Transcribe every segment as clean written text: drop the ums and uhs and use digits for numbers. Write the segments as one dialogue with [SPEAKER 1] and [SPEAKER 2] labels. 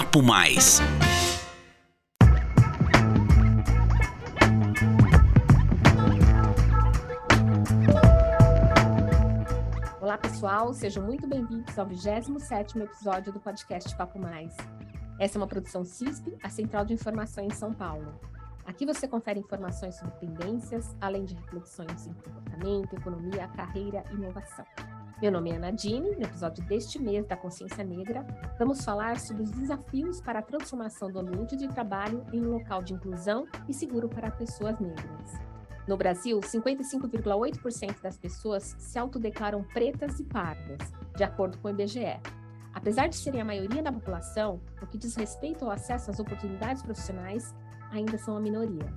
[SPEAKER 1] Papo Mais.
[SPEAKER 2] Olá, pessoal, sejam muito bem-vindos ao 27º episódio do podcast Papo Mais. Essa é uma produção CISP, a Central de Informação em São Paulo. Aqui você confere informações sobre tendências, além de reflexões em comportamento, economia, carreira e inovação. Meu nome é Nadine. No episódio deste mês da Consciência Negra, vamos falar sobre os desafios para a transformação do ambiente de trabalho em um local de inclusão e seguro para pessoas negras. No Brasil, 55,8% das pessoas se autodeclaram pretas e pardas, de acordo com o IBGE. Apesar de serem a maioria da população, no que diz respeito ao acesso às oportunidades profissionais, ainda são a minoria.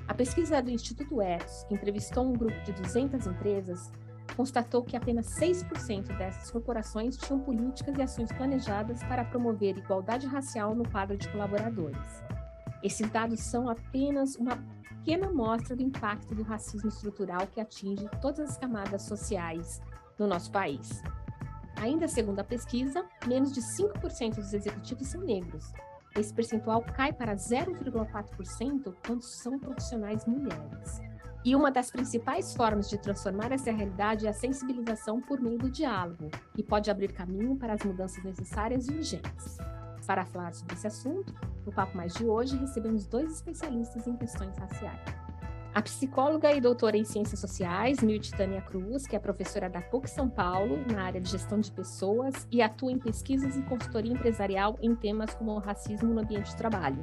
[SPEAKER 2] A pesquisa do Instituto Ethos, que entrevistou um grupo de 200 empresas, constatou que apenas 6% dessas corporações tinham políticas e ações planejadas para promover igualdade racial no quadro de colaboradores. Esses dados são apenas uma pequena amostra do impacto do racismo estrutural que atinge todas as camadas sociais do nosso país. Ainda segundo a pesquisa, menos de 5% dos executivos são negros. Esse percentual cai para 0,4% quando são profissionais mulheres. E uma das principais formas de transformar essa realidade é a sensibilização por meio do diálogo, que pode abrir caminho para as mudanças necessárias e urgentes. Para falar sobre esse assunto, no Papo Mais de hoje, recebemos 2 especialistas em questões raciais. A psicóloga e doutora em Ciências Sociais, Mirth Tânia Cruz, que é professora da PUC São Paulo, na área de Gestão de Pessoas, e atua em pesquisas e consultoria empresarial em temas como o racismo no ambiente de trabalho.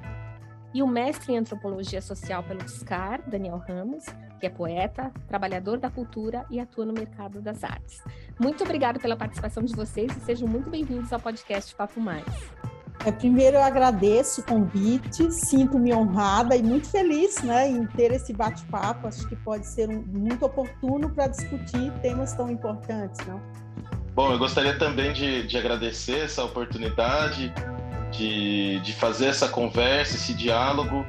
[SPEAKER 2] E o mestre em Antropologia Social pelo UFSCar, Daniel Ramos, que é poeta, trabalhador da cultura e atua no mercado das artes. Muito obrigada pela participação de vocês e sejam muito bem-vindos ao podcast Papo Mais.
[SPEAKER 3] Primeiro, eu agradeço o convite, sinto-me honrada e muito feliz, em ter esse bate-papo. Acho que pode ser muito oportuno para discutir temas tão importantes, não?
[SPEAKER 4] Bom, eu gostaria também de agradecer essa oportunidade de fazer essa conversa, esse diálogo,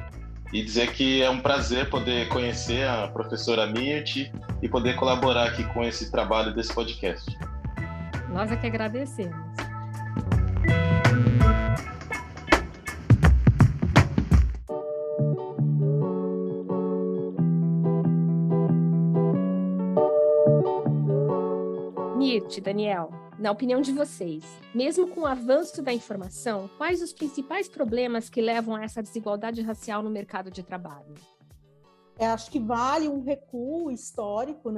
[SPEAKER 4] e dizer que é um prazer poder conhecer a professora Mirth e poder colaborar aqui com esse trabalho desse podcast.
[SPEAKER 2] Nós é que agradecemos. Mirth, Daniel, na opinião de vocês, mesmo com o avanço da informação, quais os principais problemas que levam a essa desigualdade racial no mercado de trabalho?
[SPEAKER 3] Acho que vale um recuo histórico,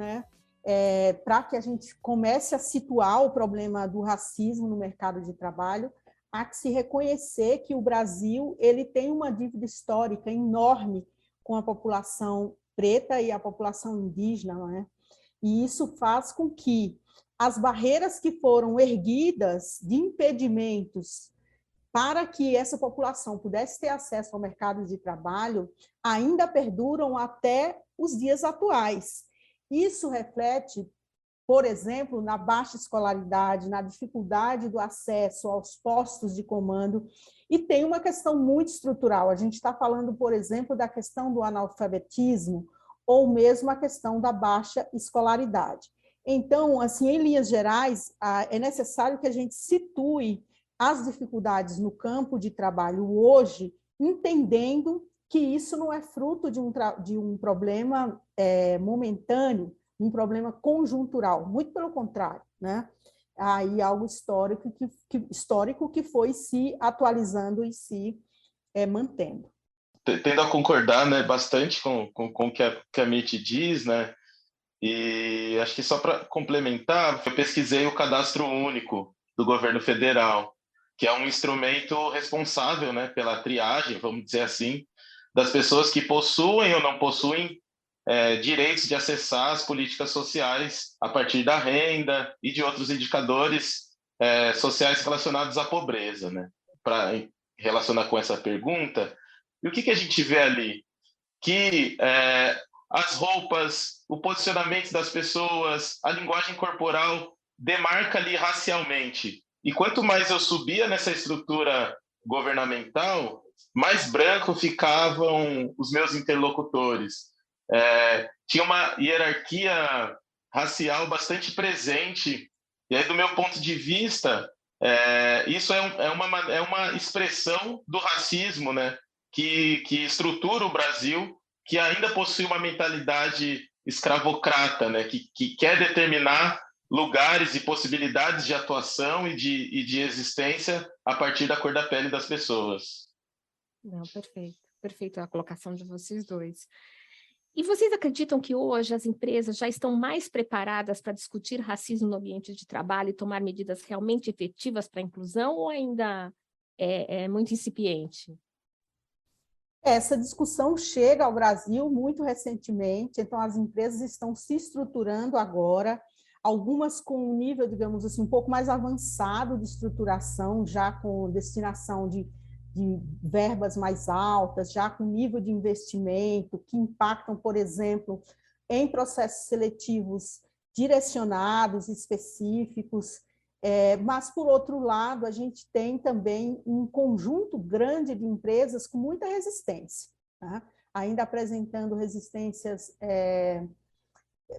[SPEAKER 3] para que a gente comece a situar o problema do racismo no mercado de trabalho. Há que se reconhecer que o Brasil ele tem uma dívida histórica enorme com a população preta e a população indígena, E isso faz com que as barreiras que foram erguidas de impedimentos para que essa população pudesse ter acesso ao mercado de trabalho ainda perduram até os dias atuais. Isso reflete, por exemplo, na baixa escolaridade, na dificuldade do acesso aos postos de comando, e tem uma questão muito estrutural. A gente está falando, por exemplo, da questão do analfabetismo, ou mesmo a questão da baixa escolaridade. Então, assim, em linhas gerais, é necessário que a gente situe as dificuldades no campo de trabalho hoje, entendendo que isso não é fruto de um problema momentâneo, um problema conjuntural, muito pelo contrário, Aí algo histórico que foi se atualizando e se mantendo.
[SPEAKER 4] Tendo a concordar, bastante com o que a Mirth diz, E acho que só para complementar, eu pesquisei o Cadastro Único do governo federal, que é um instrumento responsável, pela triagem, vamos dizer assim, das pessoas que possuem ou não possuem direitos de acessar as políticas sociais a partir da renda e de outros indicadores sociais relacionados à pobreza, Para relacionar com essa pergunta, e o que a gente vê ali? Que as roupas, o posicionamento das pessoas, a linguagem corporal demarca ali racialmente. E quanto mais eu subia nessa estrutura governamental, mais branco ficavam os meus interlocutores. Tinha uma hierarquia racial bastante presente. E aí, do meu ponto de vista, Isso é uma expressão do racismo, né, que estrutura o Brasil, que ainda possui uma mentalidade escravocrata, né, que quer determinar lugares e possibilidades de atuação e de existência a partir da cor da pele das pessoas.
[SPEAKER 2] Não, perfeito. Perfeito a colocação de vocês dois. E vocês acreditam que hoje as empresas já estão mais preparadas para discutir racismo no ambiente de trabalho e tomar medidas realmente efetivas para a inclusão, ou ainda é muito incipiente?
[SPEAKER 3] Essa discussão chega ao Brasil muito recentemente, então as empresas estão se estruturando agora, algumas com um nível, digamos assim, um pouco mais avançado de estruturação, já com destinação de verbas mais altas, já com nível de investimento, que impactam, por exemplo, em processos seletivos direcionados, específicos. Mas, por outro lado, a gente tem também um conjunto grande de empresas com muita resistência, tá? Ainda apresentando resistências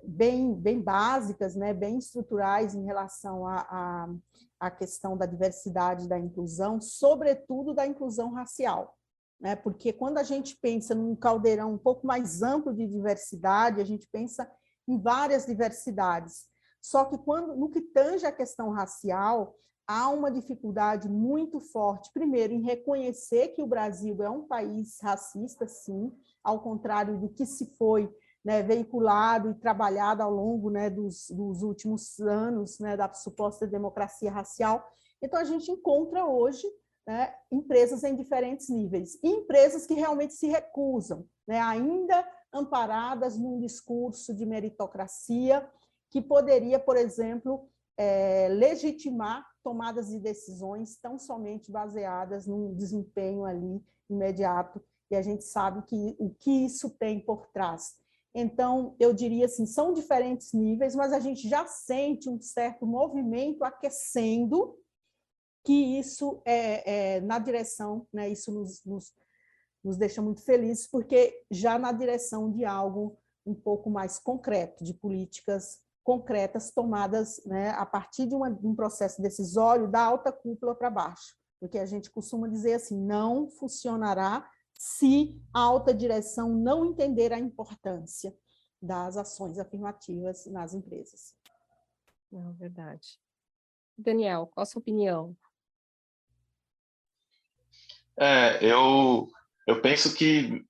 [SPEAKER 3] bem básicas, né, bem estruturais em relação à questão da diversidade e da inclusão, sobretudo da inclusão racial, né? Porque quando a gente pensa num caldeirão um pouco mais amplo de diversidade, a gente pensa em várias diversidades. Só que no que tange a questão racial, há uma dificuldade muito forte, primeiro, em reconhecer que o Brasil é um país racista, sim, ao contrário do que se foi, né, veiculado e trabalhado ao longo, né, dos últimos anos, né, da suposta democracia racial. Então, a gente encontra hoje, né, empresas em diferentes níveis, e empresas que realmente se recusam, né, ainda amparadas num discurso de meritocracia, que poderia, por exemplo, legitimar tomadas de decisões tão somente baseadas num desempenho ali imediato, e a gente sabe o que isso tem por trás. Então, eu diria assim, são diferentes níveis, mas a gente já sente um certo movimento aquecendo, que isso na direção, né, isso nos deixa muito felizes, porque já na direção de algo um pouco mais concreto, de políticas concretas tomadas, né, a partir de um processo decisório da alta cúpula para baixo, porque a gente costuma dizer assim, não funcionará se a alta direção não entender a importância das ações afirmativas nas empresas.
[SPEAKER 2] Não, verdade. Daniel, qual a sua opinião?
[SPEAKER 4] Eu penso que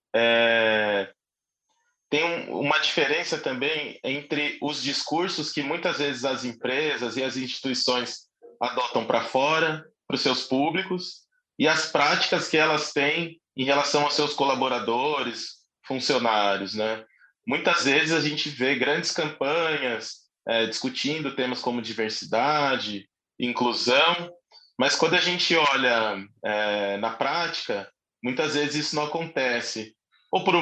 [SPEAKER 4] tem uma diferença também entre os discursos que muitas vezes as empresas e as instituições adotam para fora, para os seus públicos, e as práticas que elas têm em relação aos seus colaboradores, funcionários, né? Muitas vezes a gente vê grandes campanhas discutindo temas como diversidade, inclusão, mas quando a gente olha na prática, muitas vezes isso não acontece, ou por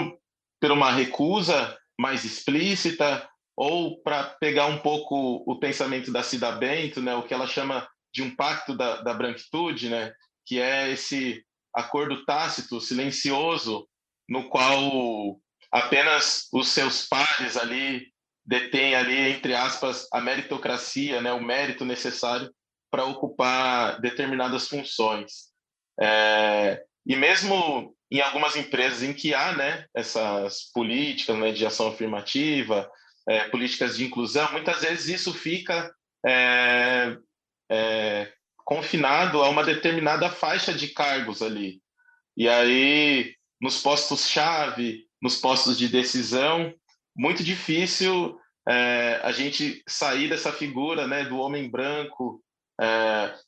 [SPEAKER 4] uma recusa mais explícita, ou para pegar um pouco o pensamento da Cida Bento, né, o que ela chama de um pacto da branquitude, né, que é esse acordo tácito, silencioso, no qual apenas os seus pares ali detêm ali, entre aspas, a meritocracia, né, o mérito necessário para ocupar determinadas funções. E mesmo em algumas empresas em que há, né, essas políticas, né, de ação afirmativa, políticas de inclusão, muitas vezes isso fica confinado a uma determinada faixa de cargos ali. E aí, nos postos-chave, nos postos de decisão, muito difícil a gente sair dessa figura, né, do homem branco,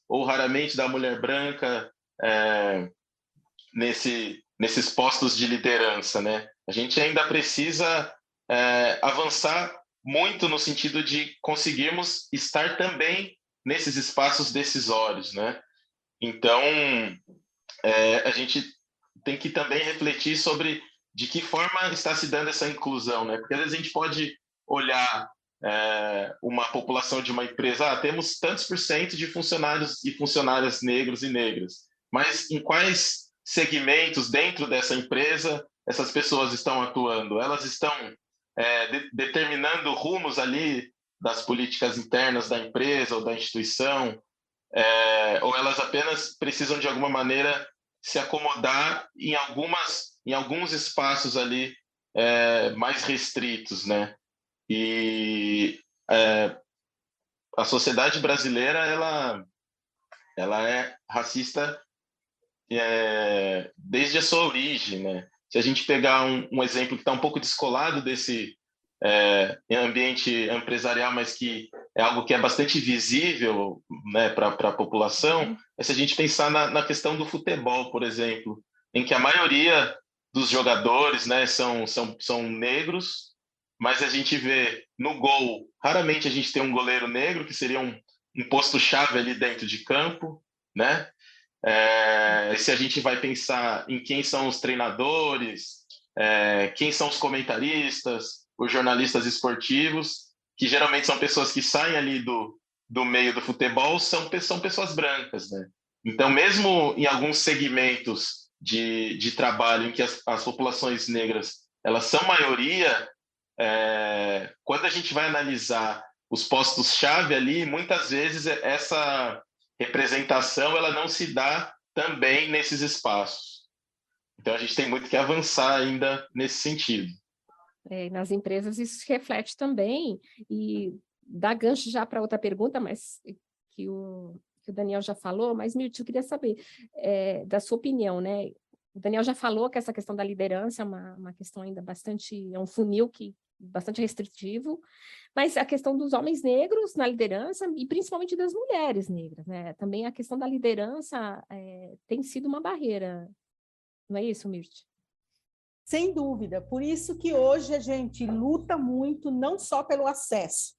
[SPEAKER 4] ou raramente da mulher branca, nesses postos de liderança, né? A gente ainda precisa avançar muito no sentido de conseguirmos estar também nesses espaços decisórios, né? Então, a gente tem que também refletir sobre de que forma está se dando essa inclusão, né? Porque às vezes a gente pode olhar uma população de uma empresa, temos tantos por cento de funcionários e funcionárias negros e negras, mas em quais segmentos dentro dessa empresa essas pessoas estão atuando? Elas estão determinando rumos ali das políticas internas da empresa ou da instituição? ou elas apenas precisam, de alguma maneira, se acomodar em alguns espaços ali mais restritos, né? E a sociedade brasileira, ela é racista desde a sua origem, né? Se a gente pegar um exemplo que está um pouco descolado desse ambiente empresarial, mas que é algo que é bastante visível, né, para a população, é se a gente pensar na questão do futebol, por exemplo, em que a maioria dos jogadores, né, são negros, mas a gente vê no gol, raramente a gente tem um goleiro negro, que seria um posto-chave ali dentro de campo, né? Se a gente vai pensar em quem são os treinadores, quem são os comentaristas, os jornalistas esportivos, que geralmente são pessoas que saem ali do meio do futebol, são pessoas brancas, né? Então, mesmo em alguns segmentos de trabalho em que as populações negras elas são maioria, quando a gente vai analisar os postos-chave ali, muitas vezes essa representação ela não se dá também nesses espaços. Então, a gente tem muito que avançar ainda nesse sentido.
[SPEAKER 2] Nas empresas isso se reflete também, e dá gancho já para outra pergunta, mas que o Daniel já falou, mas, Mirth, eu queria saber da sua opinião, né? O Daniel já falou que essa questão da liderança é uma questão ainda bastante, é um funil bastante restritivo, mas a questão dos homens negros na liderança, e principalmente das mulheres negras, né? Também a questão da liderança tem sido uma barreira, não é isso, Mirth?
[SPEAKER 3] Sem dúvida, por isso que hoje a gente luta muito, não só pelo acesso,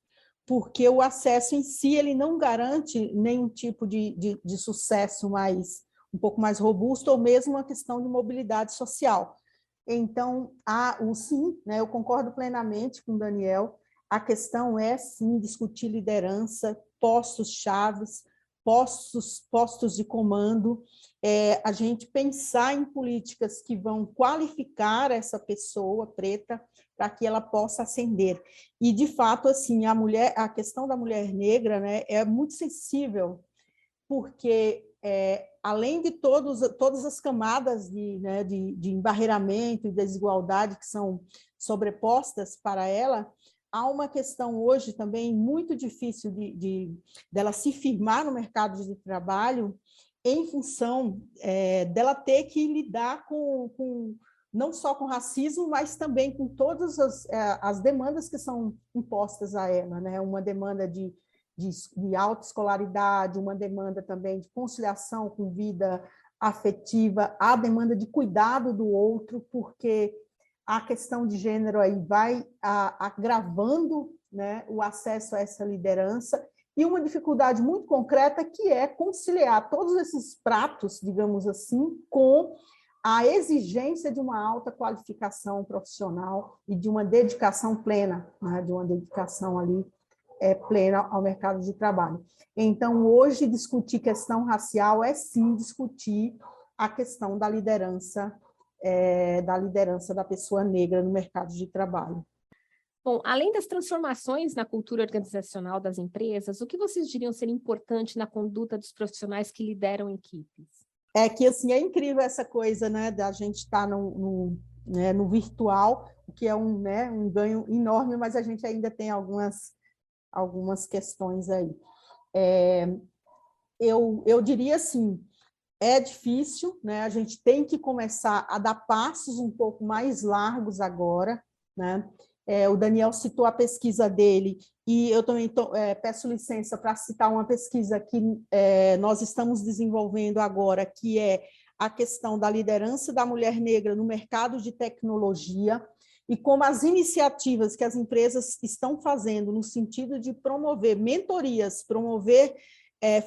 [SPEAKER 3] porque o acesso em si ele não garante nenhum tipo de sucesso um pouco mais robusto, ou mesmo uma questão de mobilidade social. Então, sim, né, eu concordo plenamente com o Daniel, a questão é, sim, discutir liderança, postos-chaves, postos de comando, a gente pensar em políticas que vão qualificar essa pessoa preta para que ela possa ascender. E, de fato, assim, a questão da mulher negra, né, é muito sensível, porque além de todas as camadas de embarreiramento e desigualdade que são sobrepostas para ela, há uma questão hoje também muito difícil dela se firmar no mercado de trabalho, em função dela ter que lidar não só com racismo, mas também com todas as demandas que são impostas a ela, né? Uma demanda de autoescolaridade, uma demanda também de conciliação com vida afetiva, a demanda de cuidado do outro, porque a questão de gênero aí vai agravando, né, o acesso a essa liderança, e uma dificuldade muito concreta que é conciliar todos esses pratos, digamos assim, com a exigência de uma alta qualificação profissional e de uma dedicação plena, né, de uma dedicação ali plena ao mercado de trabalho. Então, hoje, discutir questão racial é, sim, discutir a questão da liderança da pessoa negra no mercado de trabalho.
[SPEAKER 2] Bom, além das transformações na cultura organizacional das empresas, o que vocês diriam ser importante na conduta dos profissionais que lideram equipes?
[SPEAKER 3] É que, assim, é incrível essa coisa, né, da gente estar no virtual, o que é um ganho enorme, mas a gente ainda tem algumas questões aí. Eu diria assim, é difícil, né? A gente tem que começar a dar passos um pouco mais largos agora, né? O Daniel citou a pesquisa dele, e eu também peço licença para citar uma pesquisa que nós estamos desenvolvendo agora, que é a questão da liderança da mulher negra no mercado de tecnologia, e como as iniciativas que as empresas estão fazendo no sentido de promover mentorias, promover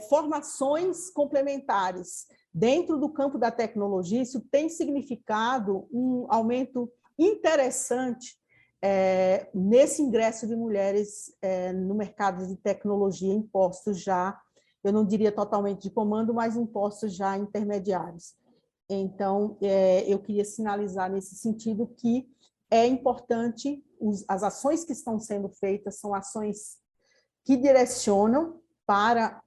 [SPEAKER 3] formações complementares dentro do campo da tecnologia, isso tem significado um aumento interessante nesse ingresso de mulheres no mercado de tecnologia em postos já, eu não diria totalmente de comando, mas em postos já intermediários. Então, eu queria sinalizar nesse sentido que é importante, as ações que estão sendo feitas são ações que direcionam para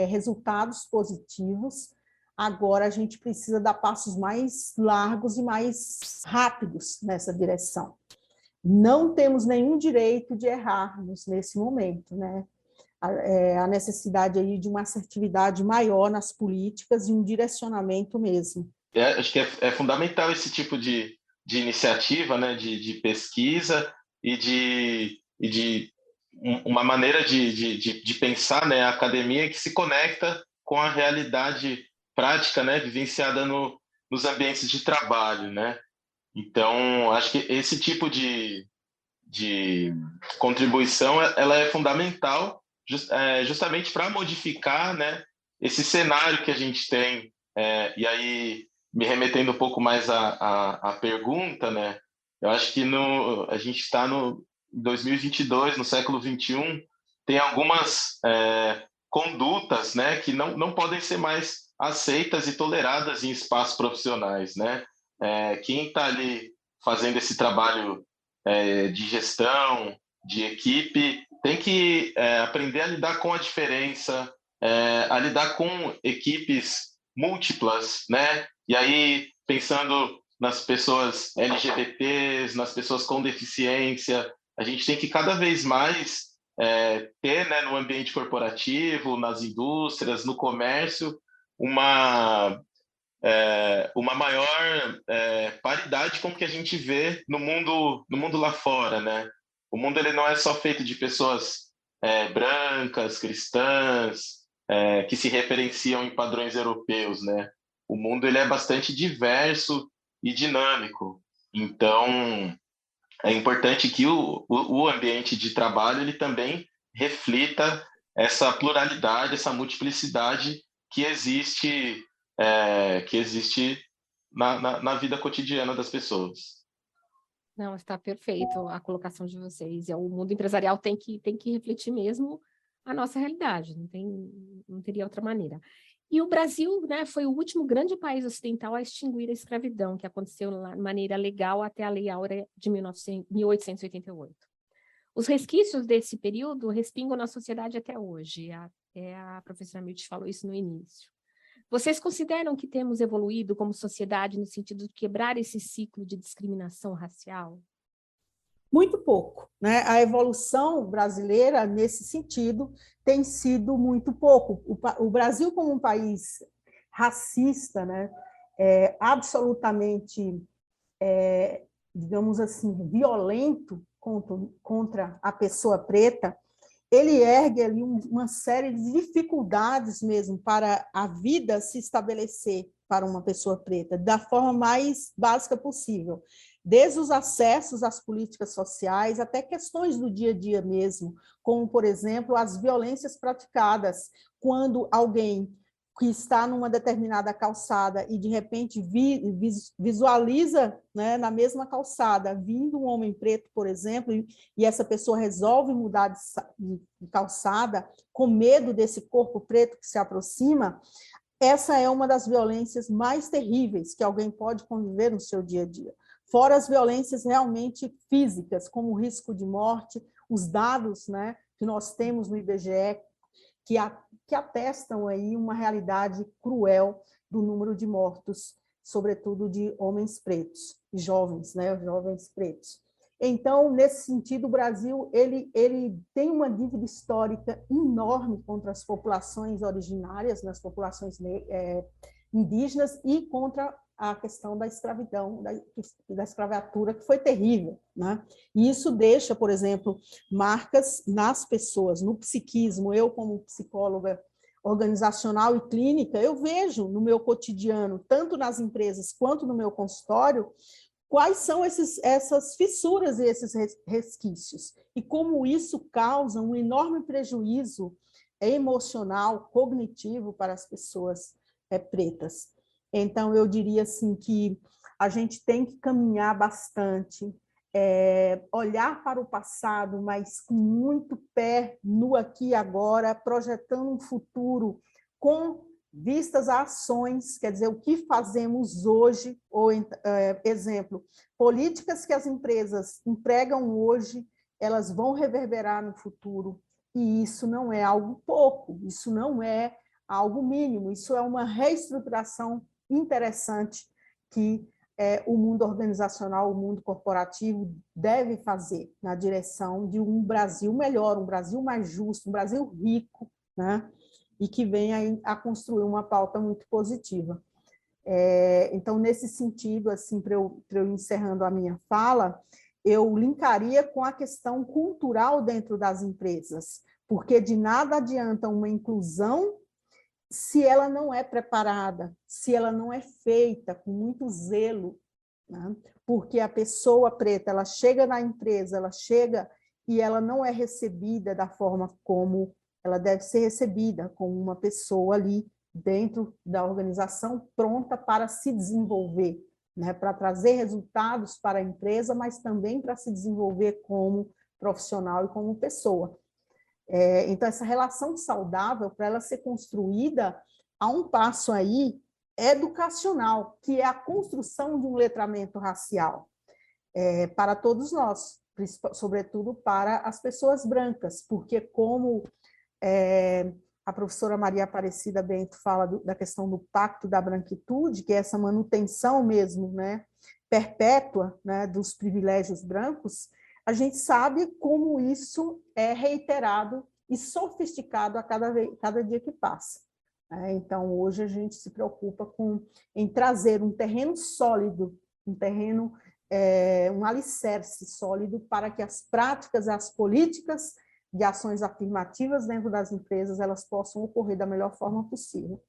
[SPEAKER 3] resultados positivos. Agora a gente precisa dar passos mais largos e mais rápidos nessa direção. Não temos nenhum direito de errarmos nesse momento, né? A necessidade aí de uma assertividade maior nas políticas e um direcionamento mesmo.
[SPEAKER 4] Acho que é fundamental esse tipo de iniciativa, né, de pesquisa e de uma maneira de pensar, né, a academia que se conecta com a realidade prática, né, vivenciada nos ambientes de trabalho, né? Então, acho que esse tipo de contribuição ela é fundamental justamente para modificar, né, esse cenário que a gente tem. E aí, me remetendo um pouco mais à pergunta, né, eu acho que a gente está no 2022, no século XXI, tem algumas condutas, né, que não podem ser mais aceitas e toleradas em espaços profissionais, né? Quem está ali fazendo esse trabalho de gestão, de equipe, tem que aprender a lidar com a diferença, a lidar com equipes múltiplas, né? E aí, pensando nas pessoas LGBTs, nas pessoas com deficiência, a gente tem que cada vez mais ter, né, no ambiente corporativo, nas indústrias, no comércio, uma maior paridade com o que a gente vê no mundo lá fora, né? O mundo ele não é só feito de pessoas brancas, cristãs, que se referenciam em padrões europeus, né? O mundo ele é bastante diverso e dinâmico. Então, é importante que o ambiente de trabalho ele também reflita essa pluralidade, essa multiplicidade que existe na vida cotidiana das pessoas.
[SPEAKER 2] Não, está perfeito a colocação de vocês. O mundo empresarial tem que refletir mesmo a nossa realidade, não teria outra maneira. E o Brasil, né, foi o último grande país ocidental a extinguir a escravidão, que aconteceu de maneira legal até a Lei Áurea de 1888. Os resquícios desse período respingam na sociedade até hoje. A professora Mirth falou isso no início. Vocês consideram que temos evoluído como sociedade no sentido de quebrar esse ciclo de discriminação racial?
[SPEAKER 3] Muito pouco, né? A evolução brasileira, nesse sentido, tem sido muito pouco. O Brasil, como um país racista, né? Absolutamente, digamos assim, violento contra a pessoa preta, ele ergue ali uma série de dificuldades mesmo para a vida se estabelecer para uma pessoa preta, da forma mais básica possível. Desde os acessos às políticas sociais até questões do dia a dia mesmo, como, por exemplo, as violências praticadas quando alguém que está numa determinada calçada e, de repente, visualiza, né, na mesma calçada, vindo um homem preto, por exemplo, e essa pessoa resolve mudar de calçada com medo desse corpo preto que se aproxima, essa é uma das violências mais terríveis que alguém pode conviver no seu dia a dia. Fora as violências realmente físicas, como o risco de morte, os dados, né, que nós temos no IBGE, que atestam aí uma realidade cruel do número de mortos, sobretudo de homens pretos, jovens, né, jovens pretos. Então, nesse sentido, o Brasil ele tem uma dívida histórica enorme contra as populações originárias, nas populações indígenas, e contra a questão da escravidão, da escravatura, que foi terrível, né? E isso deixa, por exemplo, marcas nas pessoas, no psiquismo. Eu, como psicóloga organizacional e clínica, eu vejo no meu cotidiano, tanto nas empresas quanto no meu consultório, quais são essas fissuras e esses resquícios, e como isso causa um enorme prejuízo emocional, cognitivo para as pessoas pretas. Então, eu diria assim que a gente tem que caminhar bastante, olhar para o passado, mas com muito pé no aqui e agora, projetando um futuro com vistas a ações, quer dizer, o que fazemos hoje, ou, exemplo, políticas que as empresas empregam hoje, elas vão reverberar no futuro, E isso não é algo pouco, isso não é algo mínimo, isso é uma reestruturação interessante que o mundo organizacional, o mundo corporativo deve fazer na direção de um Brasil melhor, um Brasil mais justo, um Brasil rico, né? E que venha a construir uma pauta muito positiva. Então, nesse sentido, assim, para eu encerrando a minha fala, eu linkaria com a questão cultural dentro das empresas, porque de nada adianta uma inclusão se ela não é preparada, se ela não é feita com muito zelo, né? Porque a pessoa preta, ela chega na empresa, ela chega e ela não é recebida da forma como ela deve ser recebida, como uma pessoa ali dentro da organização pronta para se desenvolver, né? Para trazer resultados para a empresa, mas também para se desenvolver como profissional e como pessoa. Então, essa relação saudável, para ela ser construída, há um passo aí educacional, que é a construção de um letramento racial para todos nós, sobretudo para as pessoas brancas, porque como a professora Maria Aparecida Bento fala da questão do pacto da branquitude, que é essa manutenção mesmo, né, perpétua, né, dos privilégios brancos, a gente sabe como isso é reiterado e sofisticado a cada dia que passa. Então, hoje a gente se preocupa em trazer um terreno sólido, um alicerce sólido para que as práticas, as políticas de ações afirmativas dentro das empresas, elas possam ocorrer da melhor forma possível.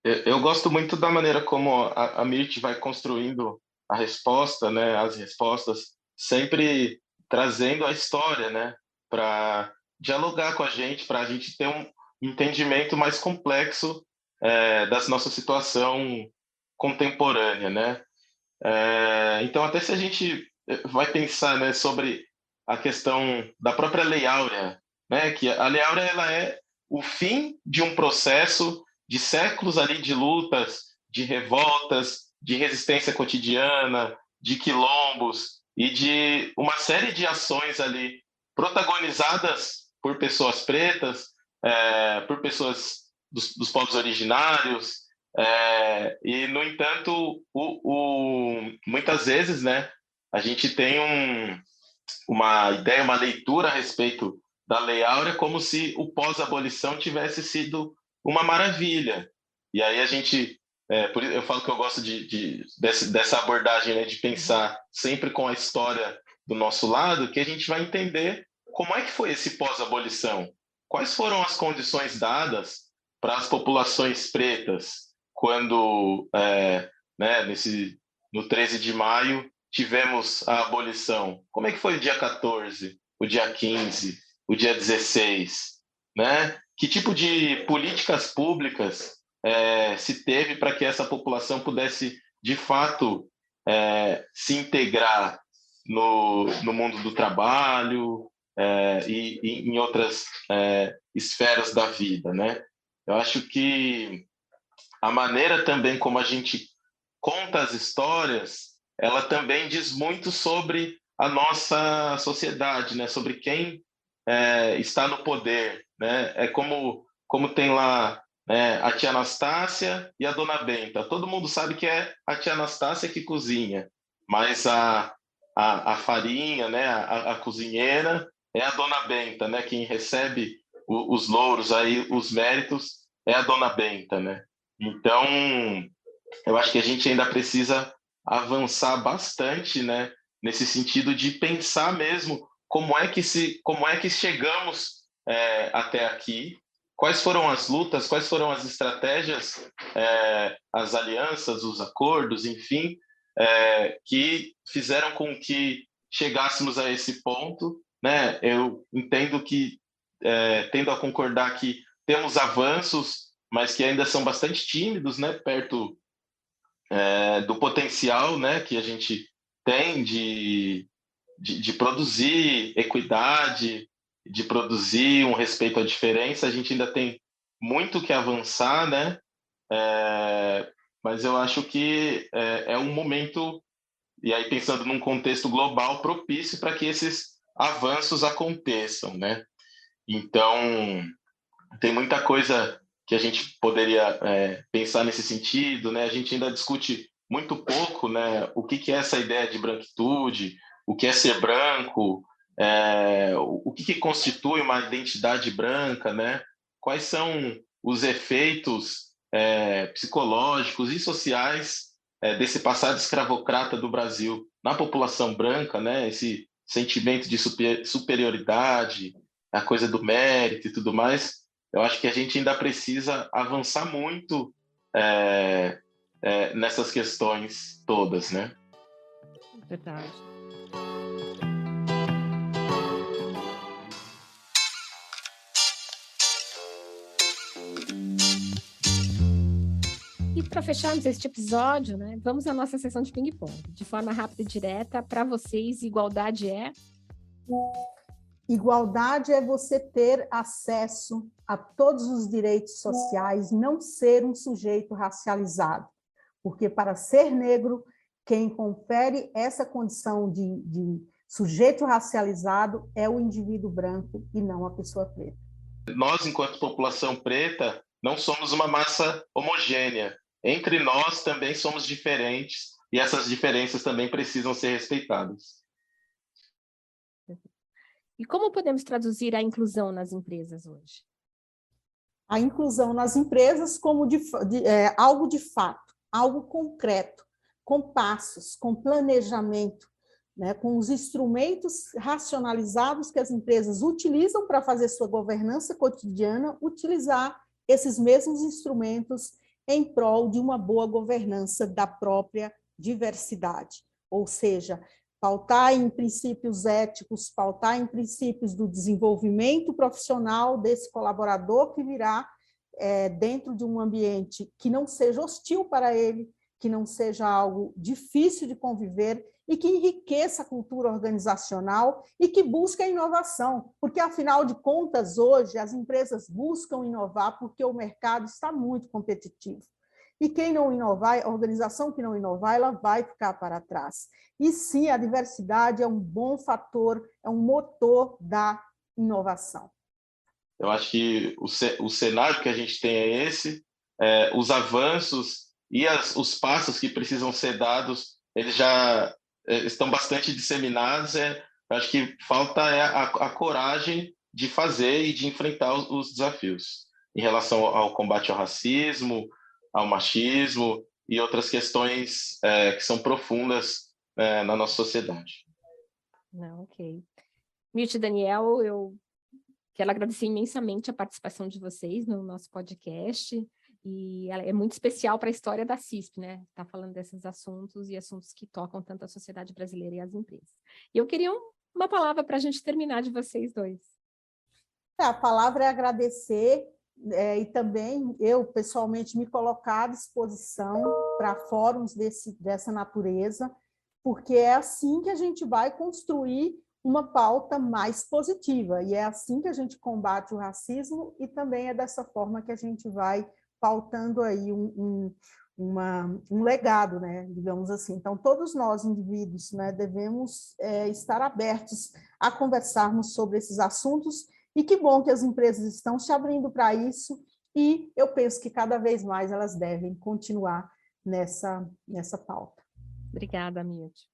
[SPEAKER 4] Eu gosto muito da maneira como a Mirth vai construindo a resposta, né, as respostas, sempre trazendo a história, né, para dialogar com a gente, para a gente ter um entendimento mais complexo da nossa situação contemporânea, né? Então, até se a gente vai pensar, né, sobre a questão da própria Lei Áurea, né, que a Lei Áurea ela é o fim de um processo de séculos ali de lutas, de revoltas, de resistência cotidiana, de quilombos e de uma série de ações ali protagonizadas por pessoas pretas, por pessoas dos povos originários, e, no entanto, muitas vezes, né, a gente tem uma ideia, uma leitura a respeito da Lei Áurea como se o pós-abolição tivesse sido uma maravilha. E aí a gente, eu falo que eu gosto dessa abordagem, né, de pensar sempre com a história do nosso lado, que a gente vai entender como é que foi esse pós-abolição, quais foram as condições dadas para as populações pretas, quando, né, no 13 de maio, tivemos a abolição. Como é que foi o dia 14, o dia 15, o dia 16? Né? Que tipo de políticas públicas se teve para que essa população pudesse, de fato, se integrar no mundo do trabalho e em outras esferas da vida, né? Eu acho que a maneira também como a gente conta as histórias, ela também diz muito sobre a nossa sociedade, né? Sobre quem está no poder, né? É como tem lá a tia Anastácia e a dona Benta. Todo mundo sabe que é a tia Anastácia que cozinha, mas a farinha, né? A cozinheira é a dona Benta, né? Quem recebe os louros aí, os méritos é a dona Benta, né? Então, eu acho que a gente ainda precisa avançar bastante, né, nesse sentido de pensar mesmo como é que chegamos até aqui, quais foram as lutas, quais foram as estratégias, as alianças, os acordos, enfim, que fizeram com que chegássemos a esse ponto, né? Eu entendo que tendo a concordar que temos avanços, mas que ainda são bastante tímidos, né, perto do potencial, né, que a gente tem de produzir equidade, de produzir um respeito à diferença. A gente ainda tem muito que avançar, né? Mas eu acho que é um momento e aí pensando num contexto global propício para que esses avanços aconteçam, né? Então, tem muita coisa que a gente poderia pensar nesse sentido, né? A gente ainda discute muito pouco, né? O que é essa ideia de branquitude, o que é ser branco, o que constitui uma identidade branca, né? Quais são os efeitos psicológicos e sociais desse passado escravocrata do Brasil na população branca, né? Esse sentimento de superioridade, a coisa do mérito e tudo mais. Eu acho que a gente ainda precisa avançar muito nessas questões todas, né?
[SPEAKER 2] Verdade. E para fecharmos este episódio, né, vamos à nossa sessão de ping-pong. De forma rápida e direta, para vocês, igualdade é?
[SPEAKER 3] Igualdade é você ter acesso a todos os direitos sociais, não ser um sujeito racializado. Porque para ser negro, quem confere essa condição de sujeito racializado é o indivíduo branco e não a pessoa preta.
[SPEAKER 4] Nós, enquanto população preta, não somos uma massa homogênea. Entre nós também somos diferentes e essas diferenças também precisam ser respeitadas.
[SPEAKER 2] E como podemos traduzir a inclusão nas empresas hoje?
[SPEAKER 3] A inclusão nas empresas como algo de fato, algo concreto, com passos, com planejamento, né, com os instrumentos racionalizados que as empresas utilizam para fazer sua governança cotidiana, utilizar esses mesmos instrumentos em prol de uma boa governança da própria diversidade. Ou seja, pautar em princípios éticos, pautar em princípios do desenvolvimento profissional desse colaborador que virá dentro de um ambiente que não seja hostil para ele, que não seja algo difícil de conviver e que enriqueça a cultura organizacional e que busque a inovação, porque, afinal de contas, hoje as empresas buscam inovar porque o mercado está muito competitivo. E quem não inovar, a organização que não inovar, ela vai ficar para trás. E sim, a diversidade é um bom fator, é um motor da inovação.
[SPEAKER 4] Eu acho que o cenário que a gente tem é esse, os avanços e os passos que precisam ser dados, eles já estão bastante disseminados. Acho que falta a coragem de fazer e de enfrentar os desafios em relação ao combate ao racismo, ao machismo e outras questões que são profundas na nossa sociedade.
[SPEAKER 2] Não, ok. Mirth e Daniel, eu quero agradecer imensamente a participação de vocês no nosso podcast, e ela é muito especial para a história da CISP, né? Tá falando desses assuntos e assuntos que tocam tanto a sociedade brasileira e as empresas. E eu queria uma palavra para a gente terminar de vocês dois.
[SPEAKER 3] A palavra é agradecer e também eu, pessoalmente, me colocar à disposição para fóruns dessa natureza, porque é assim que a gente vai construir uma pauta mais positiva, e é assim que a gente combate o racismo, e também é dessa forma que a gente vai pautando aí um legado, né, digamos assim. Então, todos nós, indivíduos, né, devemos estar abertos a conversarmos sobre esses assuntos, e que bom que as empresas estão se abrindo para isso, e eu penso que cada vez mais elas devem continuar nessa pauta.
[SPEAKER 2] Obrigada, Mirth.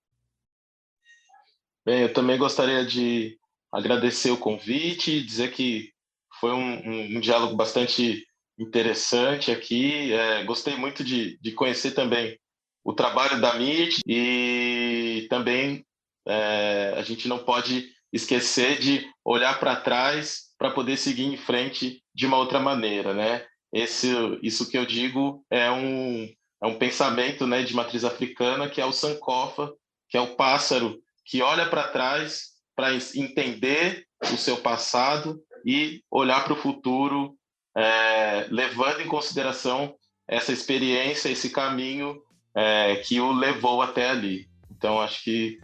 [SPEAKER 4] Bem, eu também gostaria de agradecer o convite, dizer que foi um diálogo bastante interessante aqui. Gostei muito de conhecer também o trabalho da Mirth, e também a gente não pode esquecer de olhar para trás para poder seguir em frente de uma outra maneira, né? Isso que eu digo é um pensamento, né, de matriz africana, que é o Sankofa, que é o pássaro que olha para trás para entender o seu passado e olhar para o futuro, levando em consideração essa experiência, esse caminho que o levou até ali. Então, acho que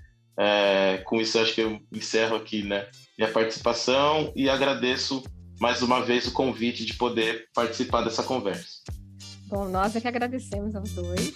[SPEAKER 4] com isso, acho que eu encerro aqui, né, minha participação, e agradeço mais uma vez o convite de poder participar dessa conversa.
[SPEAKER 2] Bom, nós é que agradecemos aos dois.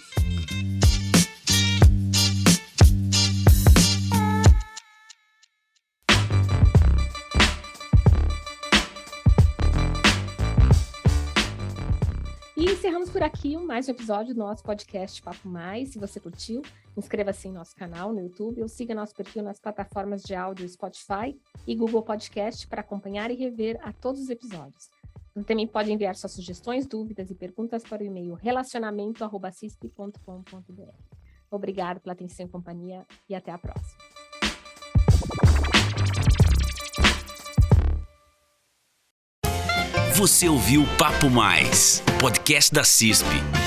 [SPEAKER 2] E encerramos por aqui mais um episódio do nosso podcast Papo Mais. Se você curtiu, inscreva-se em nosso canal no YouTube ou siga nosso perfil nas plataformas de áudio Spotify e Google Podcast para acompanhar e rever a todos os episódios. Você também pode enviar suas sugestões, dúvidas e perguntas para o e-mail relacionamento@cisp.com.br. Obrigado pela atenção e companhia e até a próxima.
[SPEAKER 1] Você ouviu Papo Mais, podcast da CISP.